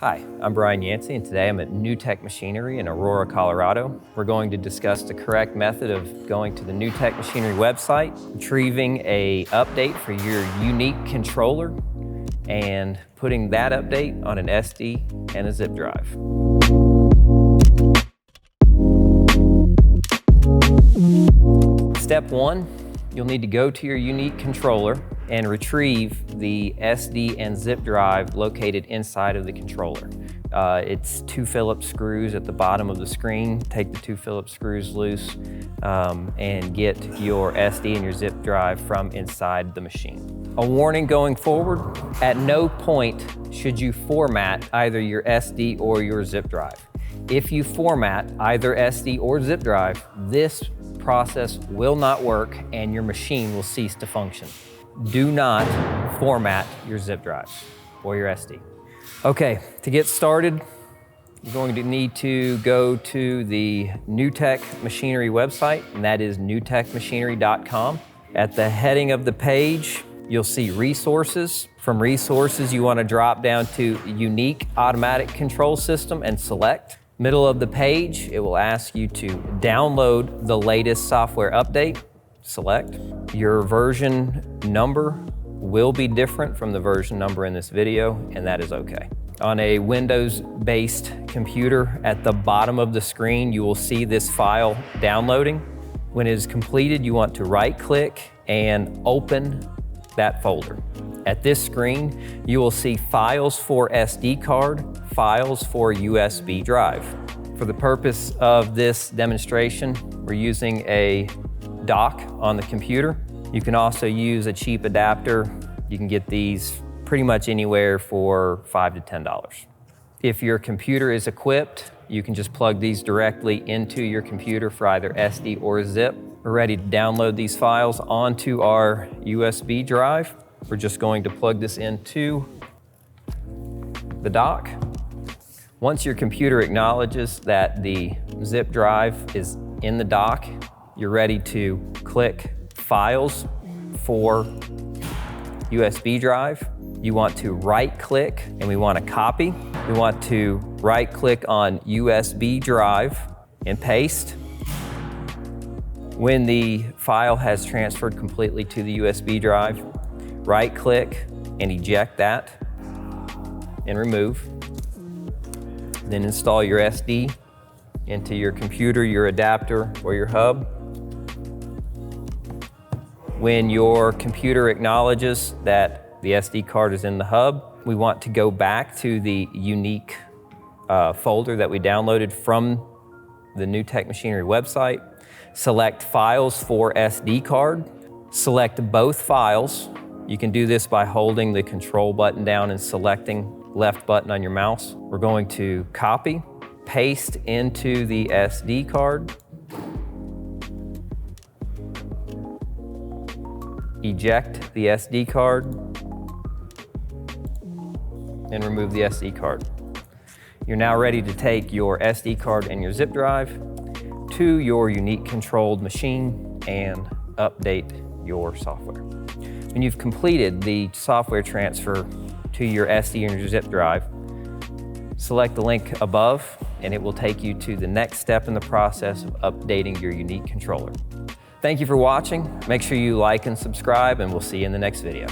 Hi, I'm Brian Yancey, and today I'm at UNIQ Machinery in Aurora, Colorado. We're going to discuss the correct method of going to the UNIQ Machinery website, retrieving an update for your UNIQ controller, and putting that update on an SD and a zip drive. Step one, you'll need to go to your UNIQ controller and retrieve the SD and zip drive located inside of the controller. It's 2 Phillips screws at the bottom of the screen. Take the 2 Phillips screws loose and get your SD and your zip drive from inside the machine. A warning going forward, at no point should you format either your SD or your zip drive. If you format either SD or zip drive, this process will not work and your machine will cease to function. Do not format your zip drive or your SD. Okay, to get started, you're going to need to go to the UNIQ Machinery website, and that is newtekmachinery.com. At the heading of the page, you'll see resources. From resources, you want to drop down to UNIQ Automatic Control System and select. Middle of the page, it will ask you to download the latest software update. Select. Your version number will be different from the version number in this video, and that is okay. On a Windows-based computer, at the bottom of the screen, you will see this file downloading. When it is completed, you want to right-click and open that folder. At this screen, you will see files for SD card, files for USB drive. For the purpose of this demonstration, we're using a dock on the computer. You can also use a cheap adapter. You can get these pretty much anywhere for $5 to $10. If your computer is equipped, you can just plug these directly into your computer for either SD or zip. We're ready to download these files onto our USB drive. We're just going to plug this into the dock. Once your computer acknowledges that the zip drive is in the dock, you're ready to click Files for USB drive. You want to right-click and we want to copy. We want to right-click on USB drive and paste. When the file has transferred completely to the USB drive, right-click and eject that and remove. Then install your SD into your computer, your adapter, or your hub. When your computer acknowledges that the SD card is in the hub, we want to go back to the UNIQ folder that we downloaded from the UNIQ Machinery website. Select Files for SD card. Select both files. You can do this by holding the control button down and selecting left button on your mouse. We're going to copy, paste into the SD card, eject the SD card, and remove the SD card. You're now ready to take your SD card and your zip drive to your UNIQ controlled machine and update your software. When you've completed the software transfer to your SD and your zip drive, select the link above and it will take you to the next step in the process of updating your UNIQ controller. Thank you for watching. Make sure you like and subscribe, and we'll see you in the next video.